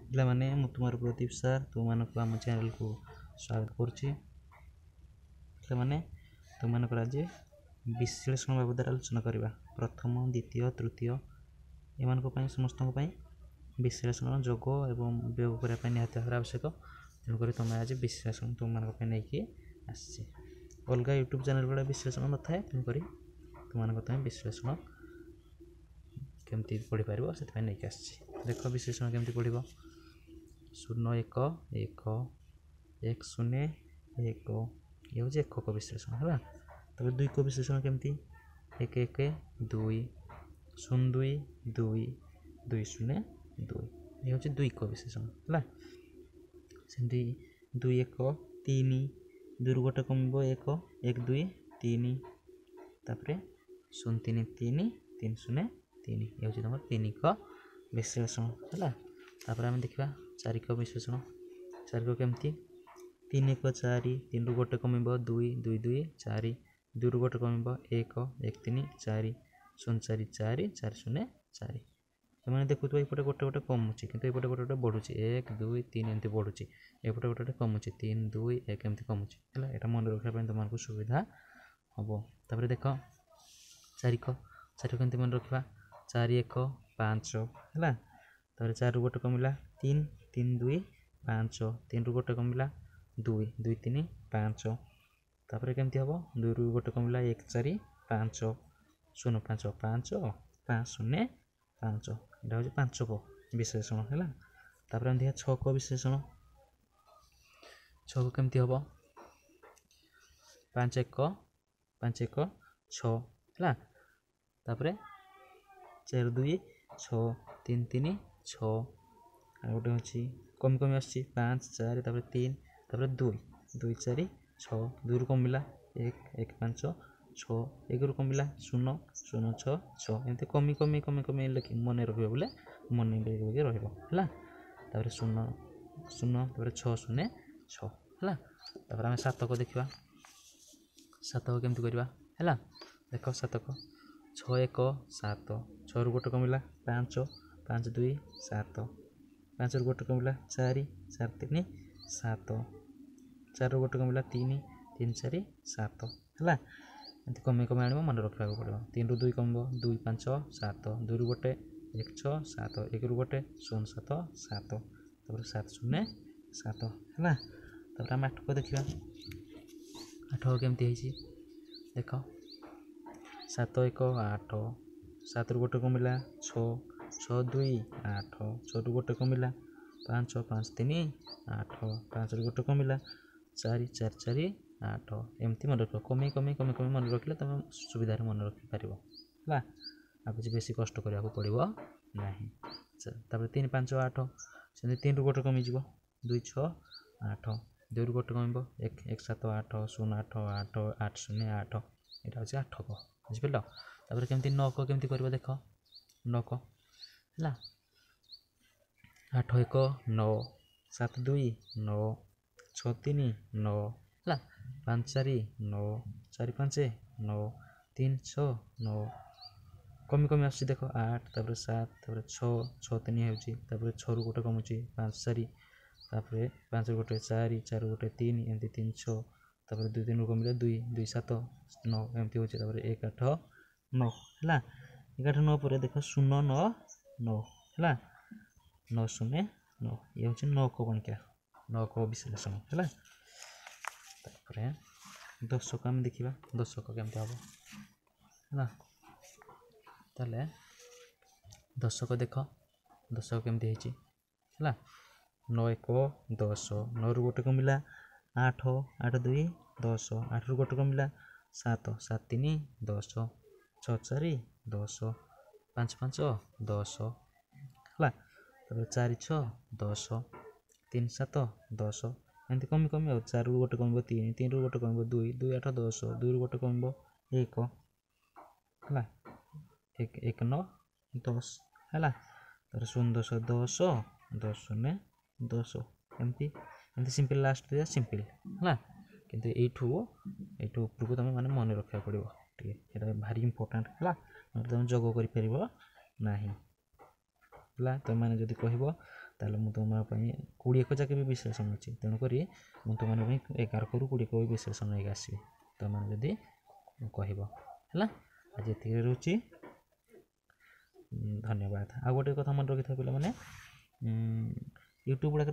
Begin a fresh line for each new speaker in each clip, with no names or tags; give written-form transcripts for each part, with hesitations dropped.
ପିଲାମାନେ ମୁଁ ତୁମର ପ୍ରଦୀପ ସାର୍ ତୁମମାନଙ୍କୁ ଆମ ଚ୍ୟାନେଲକୁ ସ୍ୱାଗତ କରୁଛି। ପିଲାମାନେ ତୁମମାନଙ୍କର ଆଜି ବିଶ୍ଳେଷଣ ବାବଦରେ ଆଲୋଚନା କରିବା। ପ୍ରଥମ ଦ୍ୱିତୀୟ ତୃତୀୟ ଏମାନଙ୍କ ପାଇଁ ସମସ୍ତଙ୍କ ପାଇଁ ବିଶ୍ଳେଷଣ ଯୋଗ ଏବଂ ବିୟୋଗ କରିବା ପାଇଁ ନିହାତି ଭାବରେ ଆବଶ୍ୟକ। ତେଣୁକରି ତୁମେ ଆଜି ବିଶ୍ଳେଷଣ ତୁମମାନଙ୍କ ପାଇଁ ନେଇକି ଆସିଛି। ଅଲଗା ୟୁଟ୍ୟୁବ୍ ଚ୍ୟାନେଲ ଗୁଡ଼ା ବିଶ୍ଳେଷଣ ନଥାଏ, ତେଣୁକରି ତୁମମାନଙ୍କ ପାଇଁ ବିଶ୍ଳେଷଣ କେମିତି ପଢ଼ିପାରିବ ସେଥିପାଇଁ ନେଇକି ଆସିଛି। ଦେଖ ବିଶ୍ଳେଷଣ କେମିତି ପଢ଼ିବ। 0 1 1 1 0 1 ଇଏ ହେଉଛି ଏକକ ବିଶ୍ଳେଷଣ ହେଲା। ତାପରେ ଦ୍ୱିକ ବିଶ୍ଳେଷଣ କେମିତି 1 1 2 0 2 2 2 0 2 ଇଏ ହେଉଛି ଦ୍ୱିକ ବିଶ୍ଳେଷଣ ହେଲା। ସେମିତି 2 1 3 2ରୁ ଗୋଟେ କମିବ 1 1 2 3 ତାପରେ 0 3 3 3 0 3 ଇଏ ହେଉଛି ତୁମର ତିନିକ ବିଶ୍ଳେଷଣ ହେଲା। ତାପରେ ଆମେ ଦେଖିବା ଚାରିକ ବିଶ୍ଳେଷଣ। ଚାରିକ କେମିତି 3 1 4 3ରୁ ଗୋଟେ କମିବ 2 2 2 4 2ରୁ ଗୋଟେ କମିବ 1 1 3 4 0 4 4 4 0 4 ସେମାନେ ଦେଖୁଥିବ ଏପଟେ ଗୋଟେ ଗୋଟେ କମୁଛି କିନ୍ତୁ ଏପଟେ ଗୋଟେ ଗୋଟେ ବଢ଼ୁଛି 1 2 3 ଏମିତି ବଢ଼ୁଛି, ଏପଟେ ଗୋଟେ ଗୋଟେ କମୁଛି 3 2 1 ଏମିତି କମୁଛି ହେଲା। ଏଇଟା ମନେ ରଖିବା ପାଇଁ ତୁମମାନଙ୍କୁ ସୁବିଧା ହେବ। ତାପରେ ଦେଖ ଚାରିକ କେମିତି ମନେ ରଖିବା 4 1 5 ହେଲା। ତାପରେ 4ରୁ ଗୋଟେ କମିଲା 3 3 2 5 3ରୁ ଗୋଟେ କମିଲା 2 2 3 5 ତାପରେ କେମିତି ହେବ 2ରୁ ଗୋଟେ କମିଲା 1 4 5 0 5 5 5 0 5 ଏଇଟା ହେଉଛି ପାଞ୍ଚକ ବିଶ୍ଳେଷଣ ହେଲା। ତାପରେ ଆମେ ଦେଖିବା ଛକ ବିଶ୍ଳେଷଣ। ଛକ କେମିତି ହେବ 5 1 5 1 6 ହେଲା। ତାପରେ 4 2 6 3 3 6 ଆଉ ଗୋଟେ ଅଛି କମି କମି ଆସୁଛି 5 4 ତାପରେ 3 ତାପରେ 2 2 4 6 2ରୁ କମିଲା 1 1 5 6 1ରୁ କମିଲା 0 0 6 6 ଏମିତି କମି କମି କମି କମି ମନେ ରଖିବ ବୋଲେ ମନେ ରହିକି ରହିବ ହେଲା। ତାପରେ 0 0 ତାପରେ 6 0 6 ହେଲା। ତାପରେ ଆମେ ସାତକ ଦେଖିବା। ସାତକ କେମିତି କରିବା ହେଲା। ଦେଖ ସାତକ 6 1 7 6ରୁ ଗୋଟେ କମିଲା 5 5 2 7 5ରୁ ଗୋଟେ କମିଲା 4 4 3 7 4ରୁ ଗୋଟେ କମିଲା 3 3 4 7 ହେଲା। ଏମିତି କମି କମି ଆଣିବ ମନେ ରଖିବାକୁ ପଡ଼ିବ। 3ରୁ 2 କମିବ 2 5 7 2ରୁ ଗୋଟେ 1 6 7 1ରୁ ଗୋଟେ 0 7 7 ତାପରେ 7 0 7 ହେଲା। ତାପରେ ଆମେ ଆଠକ ଦେଖିବା। ଆଠକ କେମିତି ହେଇଛି ଦେଖ 7 1 8 7ରୁ ଗୋଟେ କମିଲା 6 6 2 8 6ରୁ ଗୋଟେ କମିଲା 5 5 3 8 5ରୁ ଗୋଟେ କମିଲା 4 4 4 8 ଏମିତି ମନେ ରଖିବ। କମି କମି କମି କମି ମନେ ରଖିଲେ ତୁମେ ସୁବିଧାରେ ମନେ ରଖିପାରିବ ହେଲା। ଆଉ କିଛି ବେଶୀ କଷ୍ଟ କରିବାକୁ ପଡ଼ିବ ନାହିଁ। ତାପରେ 3 5 8 ସେମିତି 3ରୁ ଗୋଟେ କମିଯିବ 2 6 8 2ରୁ ଗୋଟେ କମିବ 1 1 7 8 0 8 8 8 0 8 ଏଇଟା ହେଉଛି ଆଠକ ବୁଝିପାରିଲ। ତାପରେ କେମିତି ନକ କେମିତି କରିବ ଦେଖ ନକ ହେଲା 8 1 9 7 2 9 6 3 9 ହେଲା 5 4 9 4 5 9 3 6 9 କମି କମି ଆସୁଛି ଦେଖ 8 ତାପରେ 7 ତାପରେ 6 6 3 ହେଉଛି ତାପରେ 6ରୁ ଗୋଟେ କମୁଛି 5 4 ତାପରେ 5ରୁ ଗୋଟେ 4 4ରୁ ଗୋଟେ 3 ଏମିତି 3 6 ତାପରେ 2 3ରୁ କମିଲା 2 2 7 9 ଏମିତି ହେଉଛି। ତାପରେ 1 8 9 ହେଲା। 1 8 9 ପରେ ଦେଖ 0 9 9 ହେଲା 9 0 9 ଇଏ ହେଉଛି ନକ ଗଣିକା ନକ ବିଶ୍ଳେଷଣ ହେଲା। ତାପରେ ଦଶକ ଆମେ ଦେଖିବା ଦଶକ କେମିତି ହେବ ହେଲା। ତାହେଲେ ଦଶକ ଦେଖ ଦଶକ କେମିତି ହେଇଛି ହେଲା 9 1 10 9ରୁ ଗୋଟେ କମିଲା 8 8 2 10 8ରୁ ଗୋଟେ କମିଲା 7 7 3 10 6 4 10 5 5 10 ହେଲା। ତାପରେ 4 6 10 3 7 10 ଏମିତି କମି କମି ଆଉ 4ରୁ ଗୋଟେ କମିବ 3 3ରୁ ଗୋଟେ କମିବ 2 2 8 10 2ରୁ ଗୋଟେ କମିବ 1 ହେଲା 1 1 9 10 ହେଲା। ତାପରେ 0 10 10 10 0 10 ଏମିତି ଏମିତି ସିମ୍ପଲ୍ ଲାଷ୍ଟ ଦିଆ ସିମ୍ପଲ୍ ହେଲା। କିନ୍ତୁ ଏଇଠୁ ଉପରକୁ ତୁମେ ମାନେ ମନେ ରଖିବାକୁ ପଡ଼ିବ ଟିକେ, ଏଇଟା ଭାରି ଇମ୍ପୋର୍ଟାଣ୍ଟ ହେଲା। ନହେଲେ ତୁମେ ଯୋଗ କରିପାରିବ ନାହିଁ ହେଲା। ତୁମେ ଯଦି କହିବ ताले मु तुम 20 जाके भी विश्लेषण अच्छी तेणुक मुझे तुम 11 रू 20 भी विश्लेषण लेके आसबि तुम जदि कह है आज ये रोचे धन्यवाद। आ गोटे कथा मन रखी था पे मैंने यूट्यूब गुड़ाक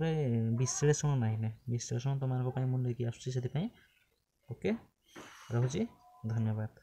विश्लेषण ना विश्लेषण तुम मुझे आसूँ से ओके रखुची धन्यवाद।